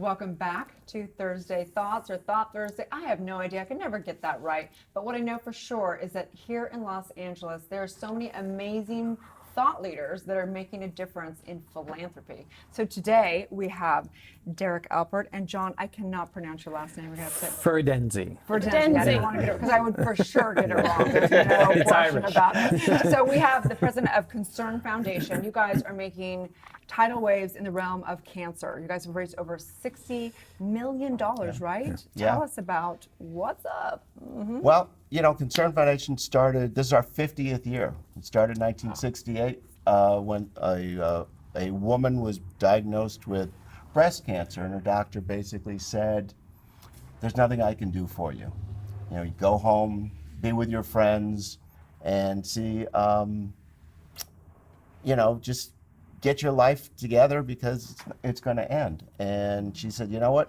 Welcome back to Thursday Thoughts or Thought Thursday. I have no idea. I can never get that right. But what I know for sure is that here in Los Angeles, there are so many amazing thought leaders that are making a difference in philanthropy. So today we have Derek Alpert and John, I cannot pronounce your last name. Ferdenzi. Ferdenzi. I didn't want to get it because I would for sure get it wrong. There's no It's question Irish. about it. So we have the president of Concern Foundation. You guys are making tidal waves in the realm of cancer. You guys have raised over $60 million, right? Yeah. Tell us about what's up. Well, you know, Concern Foundation started, this is our 50th year. It started in 1968 when a woman was diagnosed with breast cancer, and her doctor basically said, there's nothing I can do for you. You know, you go home, be with your friends, and see, you know, just get your life together because it's going to end. And she said, you know what?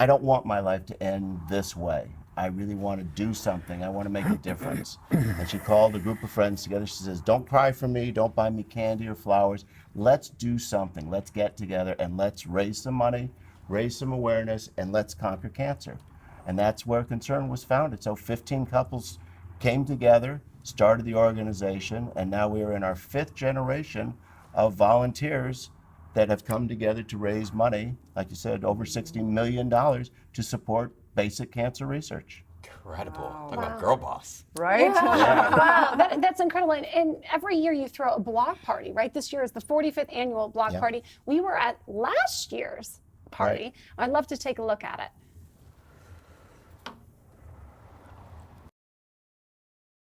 I don't want my life to end this way. I really want to do something. I want to make a difference. And she called a group of friends together. She says, don't cry for me. Don't buy me candy or flowers. Let's do something. Let's get together and let's raise some money, raise some awareness, and let's conquer cancer. And that's where Concern was founded. So 15 couples came together, started the organization, and now we are in our 5th generation of volunteers that have come together to raise money, like you said, over $60 million to support basic cancer research. Incredible. Talk about girl boss. Right? Yeah. Wow, that's incredible. And every year you throw a block party, right? This year is the 45th annual block party. We were at last year's party. Right. I'd love to take a look at it.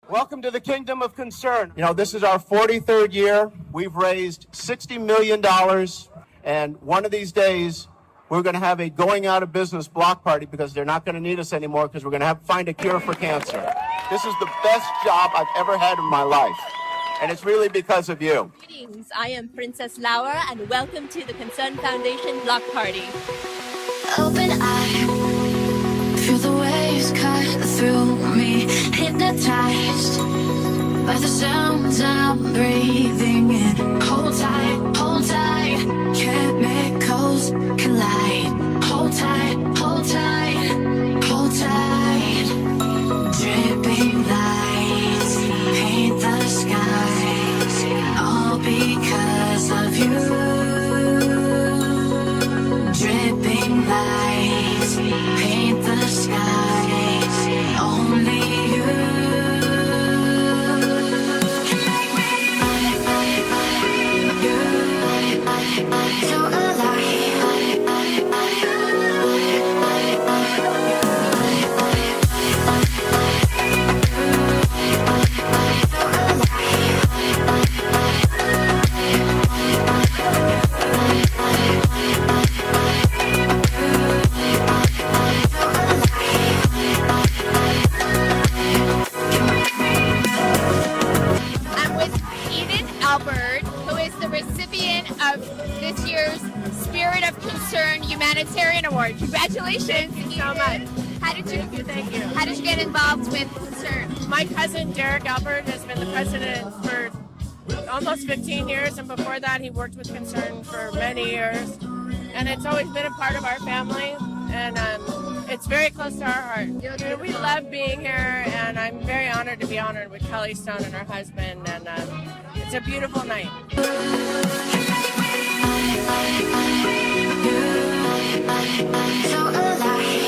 Welcome to the Kingdom of Concern. You know, this is our 43rd year. We've raised $60 million, and one of these days, we're going to have a going out of business block party because they're not going to need us anymore because we're going to find a cure for cancer. This is the best job I've ever had in my life, and it's really because of you. Greetings, I am Princess LaLa, and welcome to the Concern Foundation Block Party. Open eye, feel the waves cut through me, hypnotized by the sounds I'm breathing in. Hold tight, chemicals collide. Hold tight, hold tight, hold tight. Dripping lights paint the skies, all because of you. Dripping lights paint the skies, only you. So I'm with Erin Albert, who is the recipient of this year's Spirit of Concern Humanitarian Award. Congratulations. Thank you so much. How did you, Thank you. How did you get involved with Concern? My cousin Derek Albert has been the president for almost 15 years, and before that he worked with Concern for many years. And it's always been a part of our family, and it's very close to our heart. We love being here, and I'm very honored to be honored with Kelly Stone and her husband, and it's a beautiful night. so alive.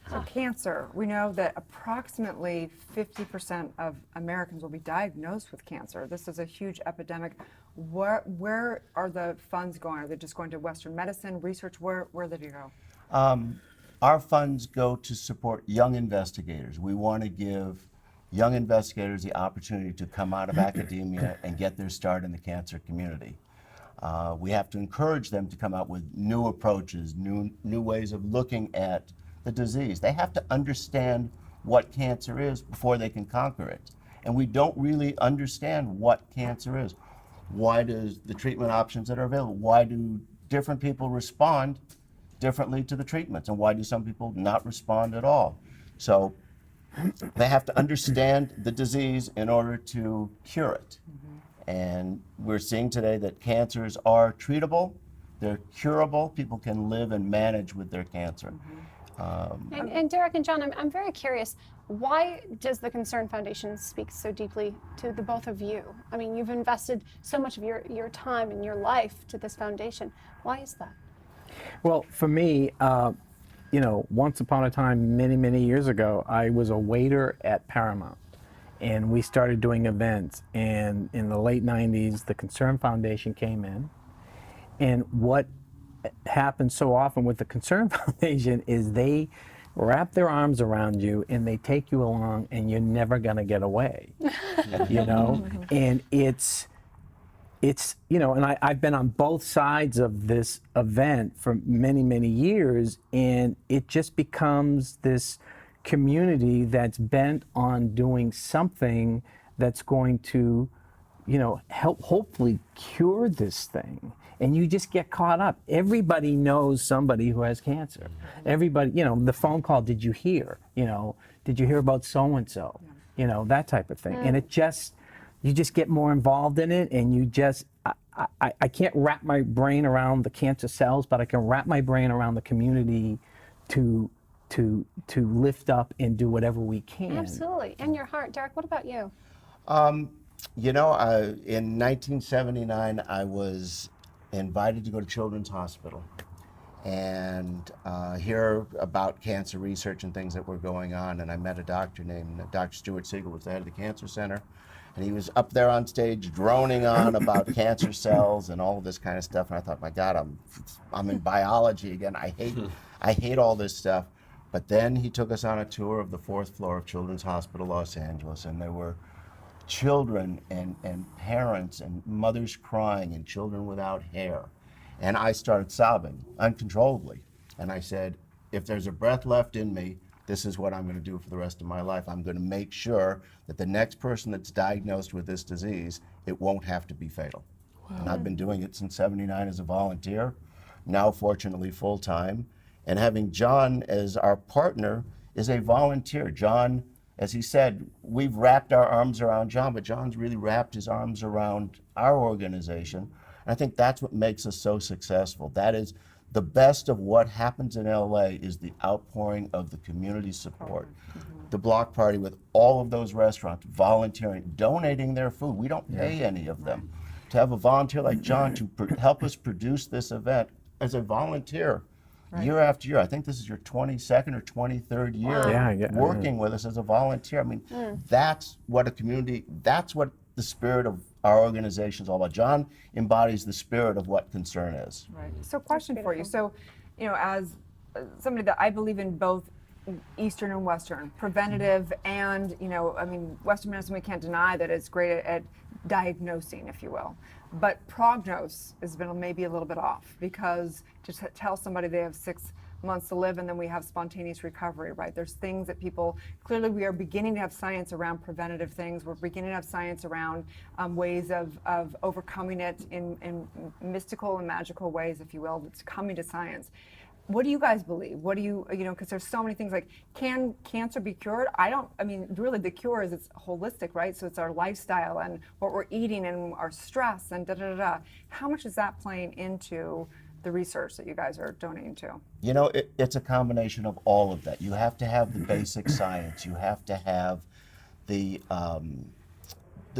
So cancer, we know that approximately 50% of Americans will be diagnosed with cancer. This is a huge epidemic. Where are the funds going? Are they just going to Western medicine, research? Where do they go? Our funds go to support young investigators. We want to give young investigators the opportunity to come out of academia and get their start in the cancer community. We have to encourage them to come out with new approaches, new ways of looking at the disease. They have to understand what cancer is before they can conquer it. And we don't really understand what cancer is. Why does the treatment options that are available, why do different people respond differently to the treatments? And why do some people not respond at all? So they have to understand the disease in order to cure it. And we're seeing today that cancers are treatable, they're curable, people can live and manage with their cancer. And Derek and John, I'm very curious, why does the Concern Foundation speak so deeply to the both of you? I mean, you've invested so much of your time and your life to this foundation. Why is that? Well, for me, once upon a time, many years ago, I was a waiter at Paramount. And we started doing events. And in the late 90s, the Concern Foundation came in. And what happens so often with the Concern Foundation is they wrap their arms around you and they take you along and you're never gonna get away, And it's and I've been on both sides of this event for many years, and it just becomes this community that's bent on doing something that's going to, help hopefully cure this thing. And you just get caught up. Everybody knows somebody who has cancer. Everybody, the phone call, did you hear? Did you hear about so-and-so? That type of thing. And you just get more involved in it, and you just, I can't wrap my brain around the cancer cells, but I can wrap my brain around the community to lift up and do whatever we can. Absolutely. And your heart. Derek, what about you? In 1979, I was invited to go to Children's Hospital and hear about cancer research and things that were going on. And I met a doctor named Dr. Stuart Siegel, was the head of the Cancer Center. And he was up there on stage droning on about cancer cells and all of this kind of stuff. And I thought, my God, I'm in biology again. I hate all this stuff. But then he took us on a tour of the 4th floor of Children's Hospital, Los Angeles, and there were children and parents and mothers crying and children without hair. And I started sobbing uncontrollably. And I said, if there's a breath left in me, this is what I'm going to do for the rest of my life. I'm going to make sure that the next person that's diagnosed with this disease, it won't have to be fatal. Wow. And I've been doing it since '79 as a volunteer, now fortunately full-time. And having John as our partner is a volunteer. John, as he said, we've wrapped our arms around John, but John's really wrapped his arms around our organization. And I think that's what makes us so successful. That is the best of what happens in LA is the outpouring of the community support. The block party with all of those restaurants volunteering, donating their food. We don't pay any of them. To have a volunteer like John to help us produce this event as a volunteer, year after year. I think this is your 22nd or 23rd year working with us as a volunteer. I mean, that's what a community, that's what the spirit of our organization is all about. John embodies the spirit of what Concern is. Right. So question for you. So, as somebody that I believe in both Eastern and Western, preventative and, Western medicine, we can't deny that it's great at diagnosing, if you will. But prognosis has been maybe a little bit off, because to tell somebody they have 6 months to live and then we have spontaneous recovery, right? There's things that people, clearly we are beginning to have science around preventative things. We're beginning to have science around ways of overcoming it in mystical and magical ways, if you will. It's coming to science. What do you guys believe? What do you, because there's so many things like, can cancer be cured? Really the cure is it's holistic, right? So it's our lifestyle and what we're eating and our stress and da-da-da-da. How much is that playing into the research that you guys are donating to? It's a combination of all of that. You have to have the basic science. You have to have the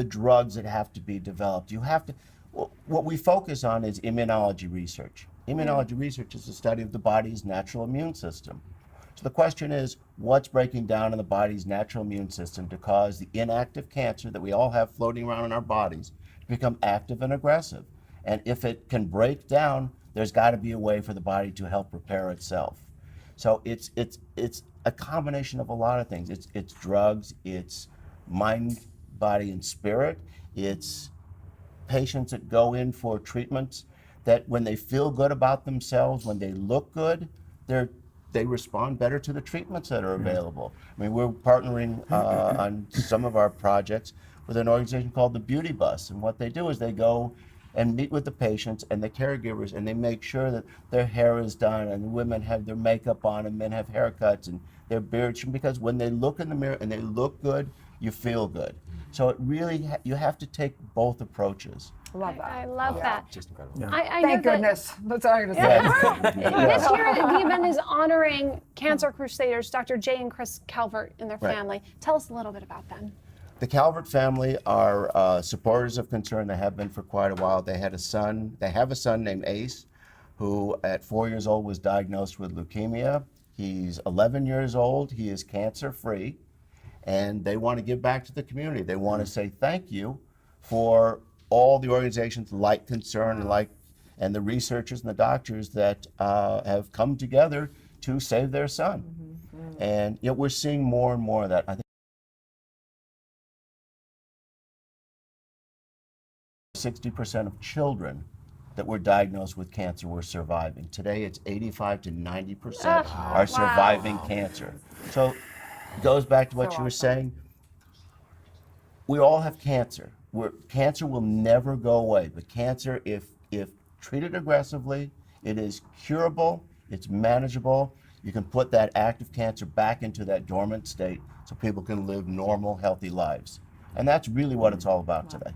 drugs that have to be developed. You have to, what we focus on is immunology research. Immunology research is the study of the body's natural immune system. So the question is, what's breaking down in the body's natural immune system to cause the inactive cancer that we all have floating around in our bodies to become active and aggressive? And if it can break down, there's got to be a way for the body to help repair itself. So it's a combination of a lot of things. It's drugs, it's mind, body, and spirit. It's patients that go in for treatments that when they feel good about themselves, when they look good, they respond better to the treatments that are available. I mean, we're partnering on some of our projects with an organization called the Beauty Bus, and what they do is they go and meet with the patients and the caregivers, and they make sure that their hair is done, and the women have their makeup on, and men have haircuts, and their beards, because when they look in the mirror and they look good, you feel good. So it really, you have to take both approaches. Love that. I love that. Just incredible. Yeah. I know Thank that goodness. That's all I'm going to say. this year the event is honoring Cancer Crusaders, Dr. Jay and Chris Calvert and their Right. family. Tell us a little bit about them. The Calvert family are supporters of Concern. They have been for quite a while. They have a son named Ace, who at 4 years old was diagnosed with leukemia. He's 11 years old. He is cancer-free, and they want to give back to the community. They want to say thank you for all the organizations like Concern and the researchers and the doctors that have come together to save their son. And we're seeing more and more of that. I think 60% of children that were diagnosed with cancer were surviving. Today it's 85 to 90% are surviving cancer. So it goes back to what you were saying. We all have cancer. Cancer will never go away, but cancer, if treated aggressively, it is curable, it's manageable. You can put that active cancer back into that dormant state so people can live normal, healthy lives. And that's really what it's all about today.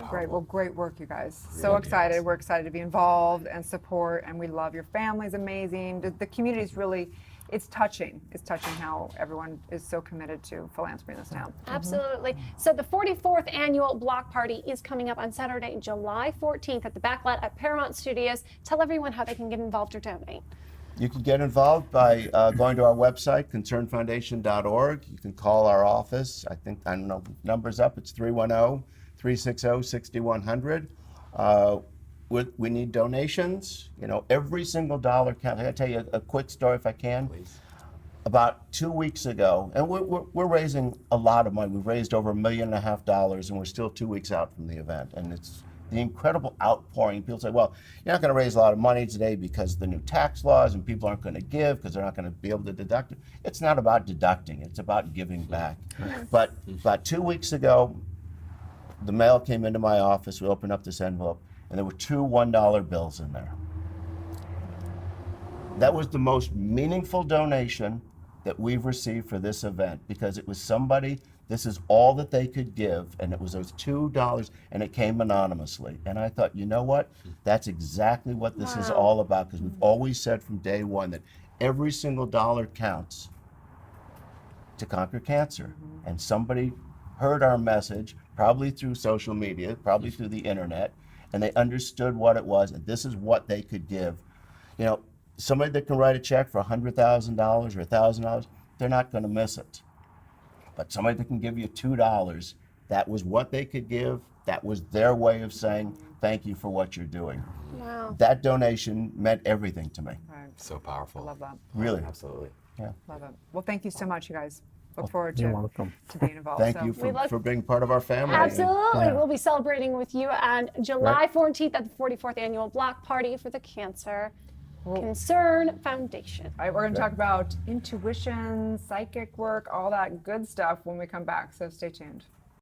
Great. Well, great work, you guys. So excited. We're excited to be involved and support, and we love your family's amazing. The community is really, it's touching. It's touching how everyone is so committed to philanthropy in this town. Absolutely. So the 44th annual block party is coming up on Saturday, July 14th at the Backlot at Paramount Studios. Tell everyone how they can get involved or donate. You can get involved by going to our website, concernfoundation.org. You can call our office. I don't know, number's up. It's 310-360-6100. We need donations. Every single dollar counts. I gotta tell you a quick story if I can. Please. About 2 weeks ago, and we're raising a lot of money. We've raised over $1.5 million, and we're still 2 weeks out from the event. And it's the incredible outpouring. People say, well, you're not going to raise a lot of money today because of the new tax laws, and people aren't going to give because they're not going to be able to deduct it. It's not about deducting. It's about giving back. But about 2 weeks ago, the mail came into my office. We opened up this envelope, and there were 2 $1 bills in there. That was the most meaningful donation that we've received for this event, because it was somebody, this is all that they could give, and it was those $2, and it came anonymously. And I thought, you know what? That's exactly what this is all about, because we've always said from day one that every single dollar counts to conquer cancer. And somebody heard our message, probably through social media, probably through the internet, and they understood what it was, and this is what they could give. Somebody that can write a check for $100,000 or $1,000, they're not going to miss it. But somebody that can give you $2, that was what they could give. That was their way of saying thank you for what you're doing. Wow. That donation meant everything to me. Right. So powerful. I love that. Really. Absolutely. Yeah. Love it. Well, thank you so much, you guys. Look forward You're to welcome. being involved. Thank So- you We look- for being part of our family. Absolutely. Yeah. We'll be celebrating with you on July 14th at the 44th annual block party for the Cancer Concern Foundation. All right, we're going to talk about intuition, psychic work, all that good stuff when we come back. So stay tuned.